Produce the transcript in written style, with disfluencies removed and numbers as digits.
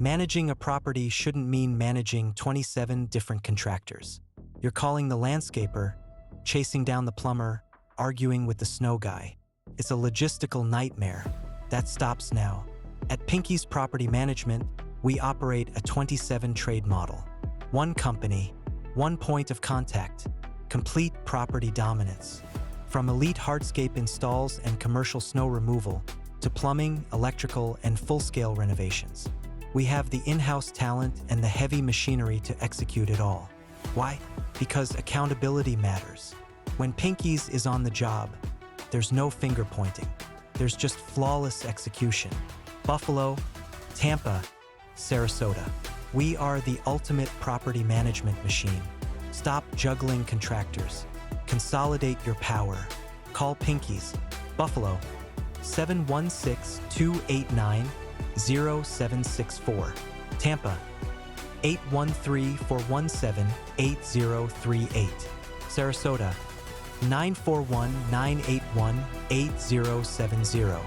Managing a property shouldn't mean managing 27 different contractors. You're calling the landscaper, chasing down the plumber, arguing with the snow guy. It's a logistical nightmare. That stops now. At Pinky's Property Management, we operate a 27-trade model. One company, one point of contact, complete property dominance. From elite hardscape installs and commercial snow removal to plumbing, electrical, and full-scale renovations. We have the in-house talent and the heavy machinery to execute it all. Why? Because accountability matters. When Pinky's is on the job, there's no finger pointing. There's just flawless execution. Buffalo, Tampa, Sarasota. We are the ultimate property management machine. Stop juggling contractors. Consolidate your power. Call Pinky's. Buffalo, 716-289-0764. Tampa, 813-417-8038. Sarasota, 941-981-8070.